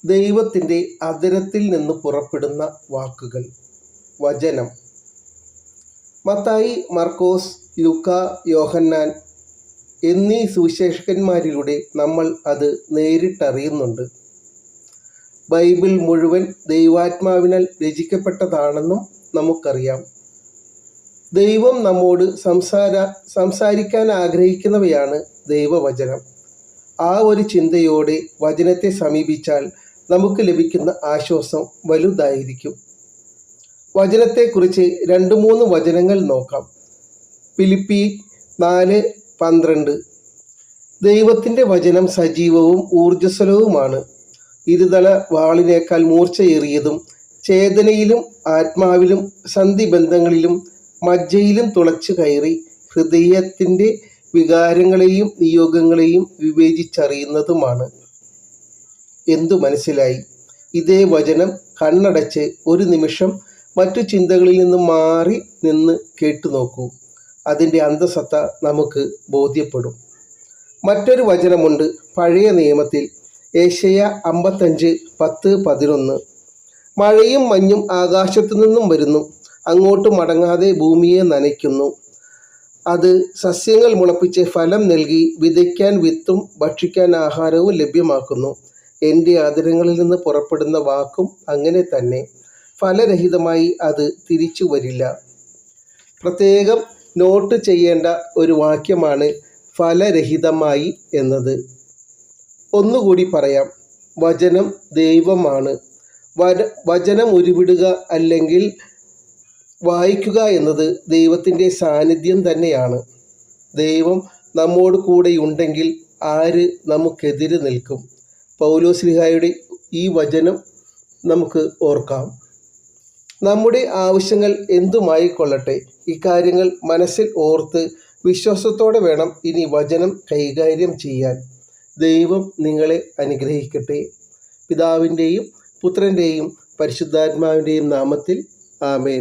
ദൈവത്തിൻ്റെ അധരത്തിൽ നിന്ന് പുറപ്പെടുന്ന വാക്കുകൾ. വചനം. മത്തായി, മർക്കോസ്, ലൂക്ക, യോഹന്നാൻ എന്നീ സുവിശേഷകന്മാരിലൂടെ നമ്മൾ അത് നേരിട്ടറിയുന്നുണ്ട്. ബൈബിൾ മുഴുവൻ ദൈവാത്മാവിനാൽ രചിക്കപ്പെട്ടതാണെന്നും നമുക്കറിയാം. ദൈവം നമ്മോട് സംസാരിക്കാൻ ആഗ്രഹിക്കുന്നവയാണ് ദൈവവചനം. ആ ഒരു ചിന്തയോടെ വചനത്തെ സമീപിച്ചാൽ നമുക്ക് ലഭിക്കുന്ന ആശ്വാസം വലുതായിരിക്കും. വചനത്തെക്കുറിച്ച് 2-3 വചനങ്ങൾ നോക്കാം. ഫിലിപ്പി 4:12. ദൈവത്തിൻ്റെ വചനം സജീവവും ഊർജ്ജസ്വലവുമാണ്, ഇരുതല വാളിനേക്കാൾ മൂർച്ചയേറിയതും ചേതനയിലും ആത്മാവിലും സന്ധിബന്ധങ്ങളിലും മജ്ജയിലും തുളച്ചു കയറി ഹൃദയത്തിൻ്റെ വികാരങ്ങളെയും നിയോഗങ്ങളെയും വിവേചിച്ചറിയുന്നതുമാണ്. എന്തു മനസ്സിലായി? ഇതേ വചനം കണ്ണടച്ച് ഒരു നിമിഷം മറ്റു ചിന്തകളിൽ നിന്ന് മാറി നിന്ന് കേട്ടുനോക്കൂ. അതിൻ്റെ അന്തസത്ത നമുക്ക് ബോധ്യപ്പെടും. മറ്റൊരു വചനമുണ്ട് പഴയ നിയമത്തിൽ. യെശയ്യാ 55:10-11. മഴയും മഞ്ഞും ആകാശത്തു നിന്നും വരുന്നു, അങ്ങോട്ട് മടങ്ങാതെ ഭൂമിയെ നനയ്ക്കുന്നു. അത് സസ്യങ്ങൾ മുളപ്പിച്ച് ഫലം നൽകി വിതയ്ക്കാൻ വിത്തും ഭക്ഷിക്കാൻ ആഹാരവും ലഭ്യമാക്കുന്നു. എൻ്റെ അധരങ്ങളിൽ നിന്ന് പുറപ്പെടുന്ന വാക്കും അങ്ങനെ തന്നെ. ഫലരഹിതമായി അത് തിരിച്ചു വരില്ല. പ്രത്യേകം നോട്ട് ചെയ്യേണ്ട ഒരു വാക്യമാണ് ഫലരഹിതമായി എന്നത്. ഒന്നുകൂടി പറയാം. വചനം ദൈവമാണ്. വചനം ഉരുവിടുക അല്ലെങ്കിൽ വായിക്കുക എന്നത് ദൈവത്തിൻ്റെ സാന്നിധ്യം തന്നെയാണ്. ദൈവം നമ്മോട് കൂടെയുണ്ടെങ്കിൽ ആര് നമുക്കെതിരെ നിൽക്കും? പൗലോസ്ലീഹായുടെ ഈ വചനം നമുക്ക് ഓർക്കാം. നമ്മുടെ ആവശ്യങ്ങൾ എന്തുമായിക്കൊള്ളട്ടെ, ഇക്കാര്യങ്ങൾ മനസ്സിൽ ഓർത്ത് വിശ്വാസത്തോടെ വേണം ഇനി വചനം കൈകാര്യം ചെയ്യാൻ. ദൈവം നിങ്ങളെ അനുഗ്രഹിക്കട്ടെ. പിതാവിൻ്റെയും പുത്രൻ്റെയും പരിശുദ്ധാത്മാവിൻ്റെയും നാമത്തിൽ ആമേൻ.